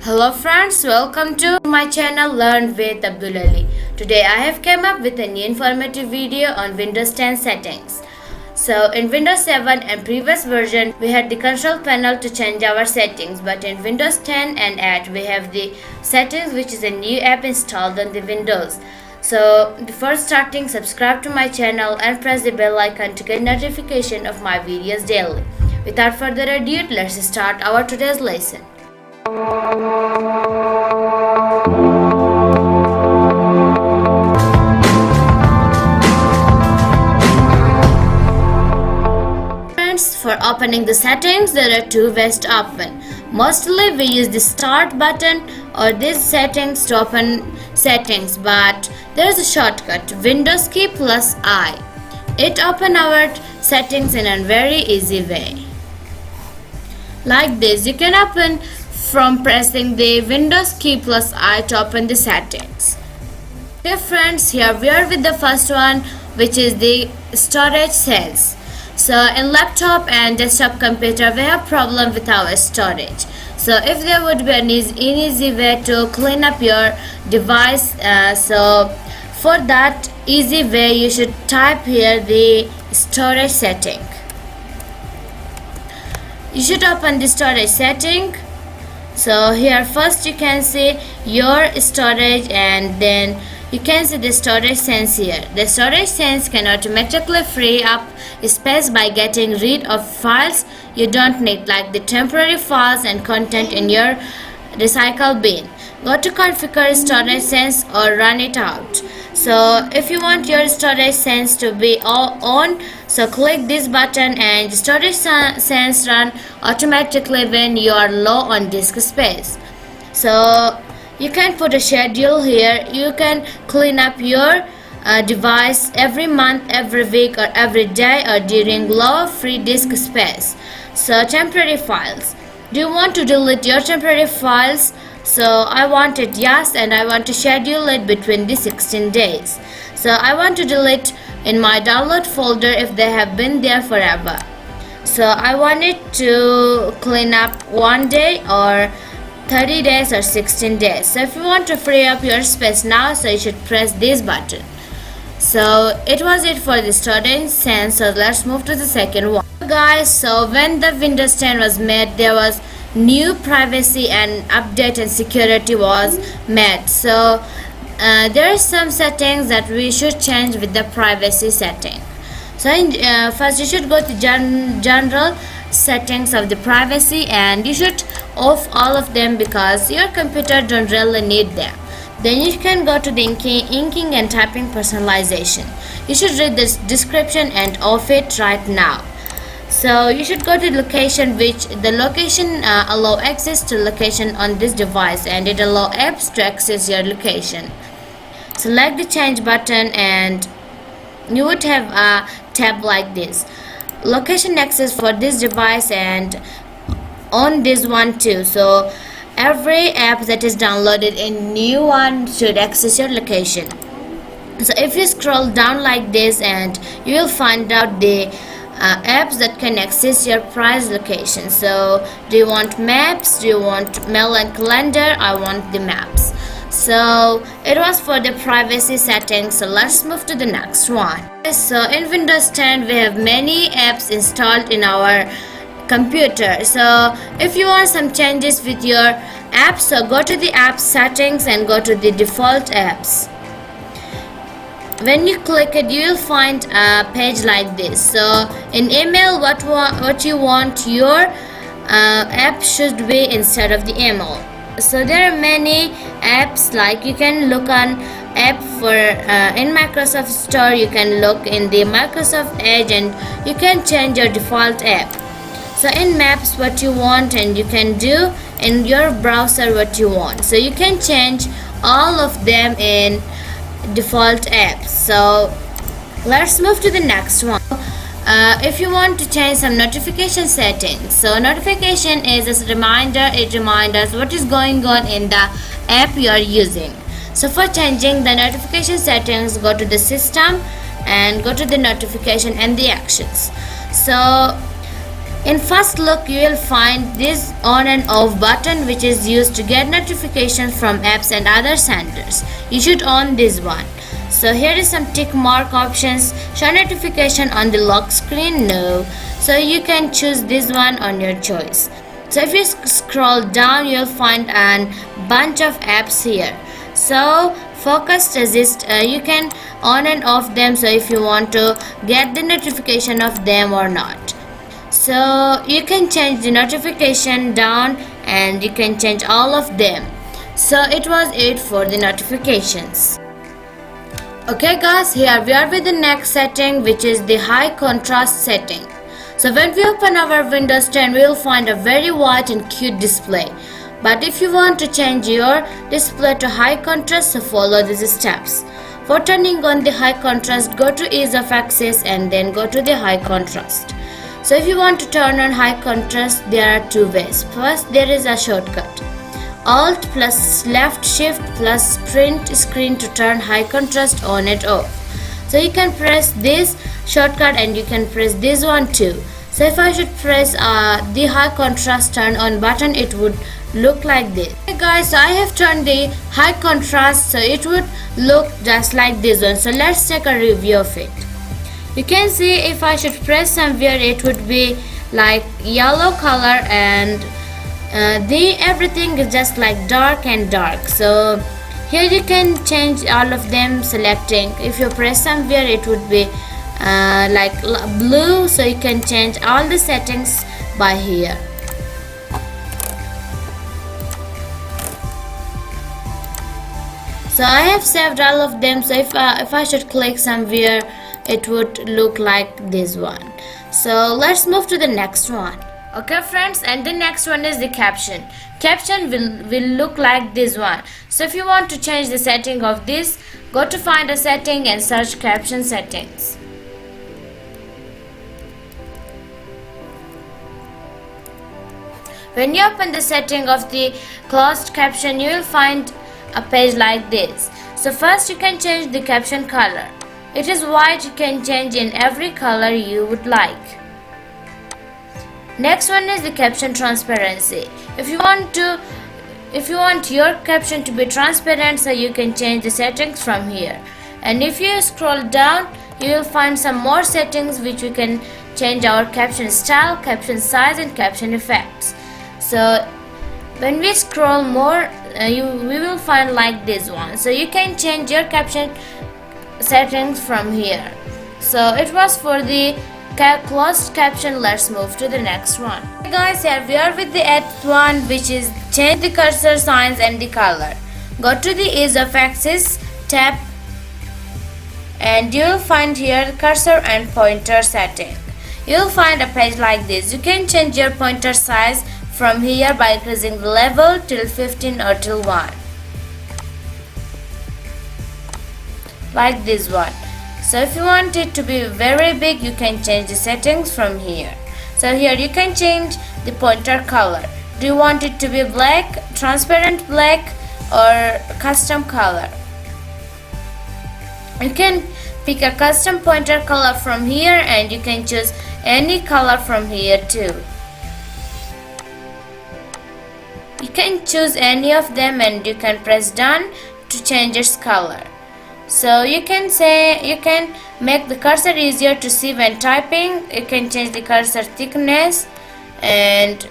Hello friends, welcome to my channel Learn with Abdul Ali. Today I have come up with a new informative video on Windows 10 settings. So in Windows 7 and previous version we had the control panel to change our settings, but in Windows 10 and 8 we have the settings, which is a new app installed on the Windows. So before starting, subscribe to my channel and press the bell icon to get notification of my videos daily. Without further ado, let's start our today's lesson. Friends, for opening the settings, there are two ways to open. Mostly we use the start button or these settings to open settings, but there is a shortcut, Windows key plus I. It opens our settings in a very easy way. Like this, you can open from pressing the Windows key plus I to open the settings. Okay friends, here we are with the first one, which is the storage cells. So in laptop and desktop computer we have problem with our storage. So if there would be an easy way to clean up your device, so for that easy way you should type here the storage setting. You should open the storage setting. So here first you can see your storage, and then you can see the storage sense here. The storage sense can automatically free up space by getting rid of files you don't need, like the temporary files and content in your recycle bin. Go to configure storage sense or run it out. So if you want your storage sense to be on, so click this button and storage sense run automatically when you are low on disk space. So you can put a schedule here. You can clean up your device every month, every week, or every day, or during low free disk space. So temporary files. Do you want to delete your temporary files? So I want it yes, and I want to schedule it between the 16 days. So I want to delete in my download folder if they have been there forever. So I want it to clean up 1 day or 30 days or 16 days. So if you want to free up your space now, so you should press this button. So it was it for the storage sense. So let's move to the second one, guys. So when the Windows 10 was made, there was new privacy and update and security was made. So there are some settings that we should change with the privacy setting. So first you should go to general settings of the privacy, and you should off all of them because your computer don't really need them. Then you can go to the inking and typing personalization. You should read this description and off it right now. So you should go to location, which the location allow access to location on this device, and it allow apps to access your location. Select the change button and you would have a tab like this, location access for this device and on this one too. So every app that is downloaded in new one should access your location. So if you scroll down like this, and you will find out the apps that can access your price location. So do you want maps? Do you want mail and calendar? I want the maps. So it was for the privacy settings. So let's move to the next one. So in Windows 10 we have many apps installed in our computer. So if you want some changes with your apps, so go to the app settings and go to the default apps. When you click it, you will find a page like this. So in email, what you want your app should be instead of the email. So there are many apps, like you can look on app for in Microsoft Store. You can look in the Microsoft Edge and you can change your default app. So in maps what you want, and you can do in your browser what you want. So you can change all of them in default apps. So let's move to the next one. If you want to change some notification settings, so notification is a reminder. It reminds us what is going on in the app you are using. So for changing the notification settings, go to the system and go to the notification and the actions. So In first look, you will find this on and off button which is used to get notifications from apps and other senders. You should on this one. So here is some tick mark options. Show notification on the lock screen? No. So you can choose this one on your choice. So if you scroll down, you'll find a bunch of apps here. So focus resist, you can on and off them, so if you want to get the notification of them or not. So you can change the notification down and you can change all of them. So it was it for the notifications. Okay guys, here we are with the next setting, which is the high contrast setting. So when we open our Windows 10, we will find a very white and cute display. But if you want to change your display to high contrast, so follow these steps. For turning on the high contrast, go to ease of access and then go to the high contrast. So if you want to turn on high contrast, there are two ways. First, there is a shortcut. Alt plus left shift plus print screen to turn high contrast on and off. So you can press this shortcut and you can press this one too. So if I should press the high contrast turn on button, it would look like this. Okay guys, so I have turned the high contrast, so it would look just like this one. So let's take a review of it. You can see if I should press somewhere, it would be like yellow color and the everything is just like dark and dark. So here you can change all of them selecting. If you press somewhere, it would be like blue, so you can change all the settings by here. So I have saved all of them, so if I should click somewhere, it would look like this one. So let's move to the next one. Okay friends, and the next one is the caption. Caption will look like this one. So if you want to change the setting of this, go to find a setting and search caption settings. When you open the setting of the closed caption, you will find a page like this. So first you can change the caption color. It is white, you can change in every color you would like. Next one is the caption transparency. If you want your caption to be transparent, so you can change the settings from here. And if you scroll down, you will find some more settings which we can change our caption style, caption size and caption effects. So when we scroll more, we will find like this one. So you can change your caption settings from here. So it was for the closed caption. Let's move to the next one. Okay guys, here we are with the 8th one, which is change the cursor signs and the color. Go to the ease of access tab and you will find here cursor and pointer setting. You will find a page like this. You can change your pointer size from here by increasing the level till 15 or till 1, like this one. So if you want it to be very big, you can change the settings from here. So here you can change the pointer color. Do you want it to be black, transparent black or custom color? You can pick a custom pointer color from here and you can choose any color from here too. You can choose any of them and you can press done to change its color. So you can make the cursor easier to see when typing. You can change the cursor thickness, and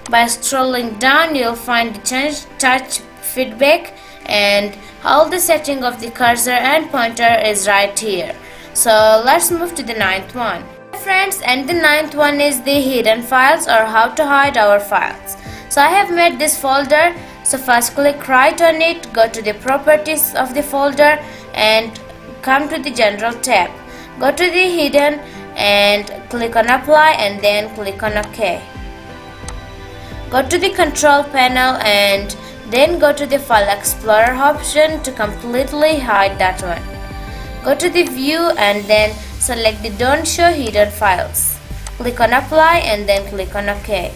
by scrolling down you'll find the change touch feedback, and all the setting of the cursor and pointer is right here. So let's move to the 9th one. Friends, and the 9th one is the hidden files, or how to hide our files. So I have made this folder. So first click right on it, go to the properties of the folder and come to the general tab. Go to the hidden and click on apply and then click on OK. Go to the control panel and then go to the file explorer option to completely hide that one. Go to the view and then select the don't show hidden files. Click on apply and then click on OK.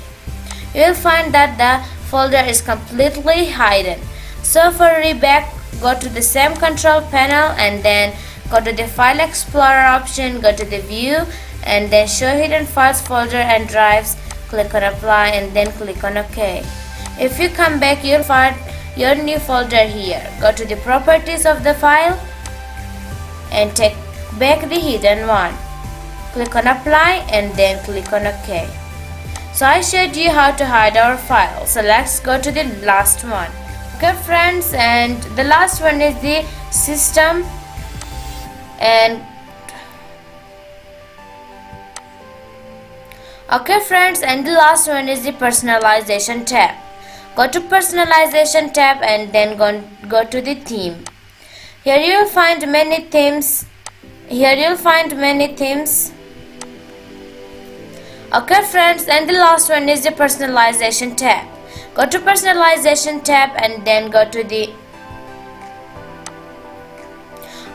You will find that the folder is completely hidden. So for reback, go to the same control panel and then Go to the File Explorer option, go to the View, and then Show Hidden Files folder and Drives. Click on Apply and then click on OK. If you come back, you'll find your new folder here. Go to the Properties of the file and take back the hidden one. Click on Apply and then click on OK. So I showed you how to hide our file. So let's go to the last one. Okay friends, and the last one is the System and okay friends, and the last one is the Personalization tab. Go to Personalization tab and then go to the Theme. Here you will find many themes. Okay friends, and the last one is the Personalization tab. Go to Personalization tab and then go to the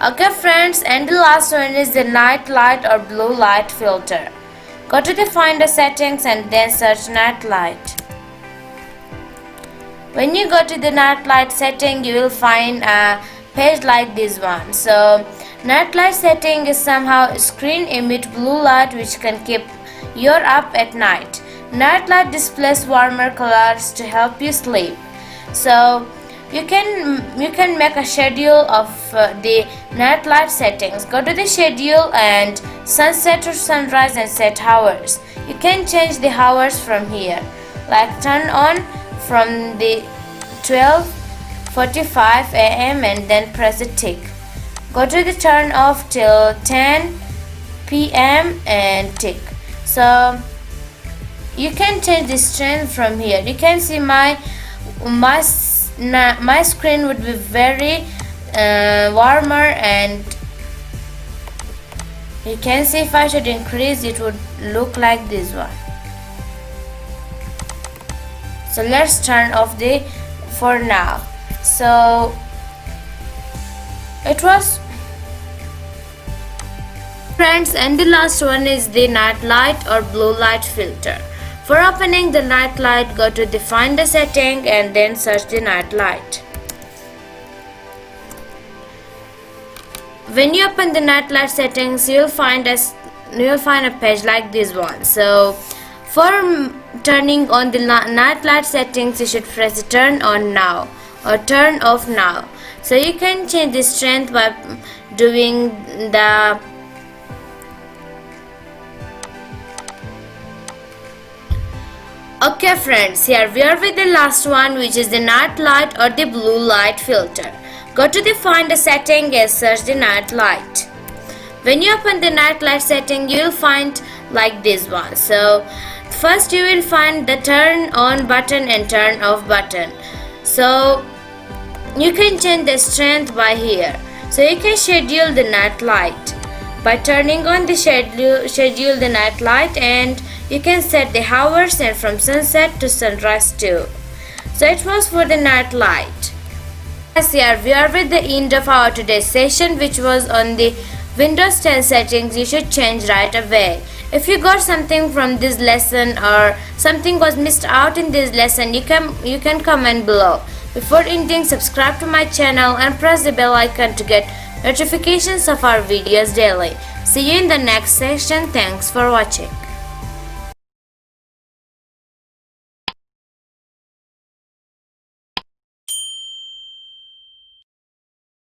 okay friends, and the last one is the Night Light or Blue Light filter. Go to the Finder settings and then search Night Light. When you go to the Night Light setting, you will find a page like this one. So Night Light setting is somehow screen emit blue light which can keep you up at night. Night Light displays warmer colors to help you sleep. So you can make a schedule of the Night Light settings. Go to the schedule and sunset or sunrise and set hours. You can change the hours from here, like turn on from the 12:45 a.m. and then press the tick. Go to the turn off till 10 p.m. and tick. So you can change the strength from here. You can see my screen would be very warmer, and you can see if I should increase it would look like this one. So let's turn off the for now. So it was friends, and the last one is the Night Light or Blue Light filter. For opening the Night Light, go to the Finder setting and then search the Night Light. When you open the Night Light settings, you'll find a page like this one. So for turning on the Night Light settings, you should press Turn On Now or Turn Off Now. So you can change the strength by doing the okay friends, here we are with the last one, which is the Night Light or the Blue Light filter. Go to the Finder setting and search the Night Light. When you open the Night Light setting, you will find like this one. So first you will find the turn on button and turn off button. So you can change the strength by here. So you can schedule the Night Light by turning on the schedule the Night Light, and you can set the hours and from sunset to sunrise too. So it was for the Night Light. Yes, here we are with the end of our today's session, which was on the Windows 10 settings you should change right away. If you got something from this lesson or something was missed out in this lesson, you can comment below. Before ending, subscribe to my channel and press the bell icon to get notifications of our videos daily. See you in the next session. Thanks for watching.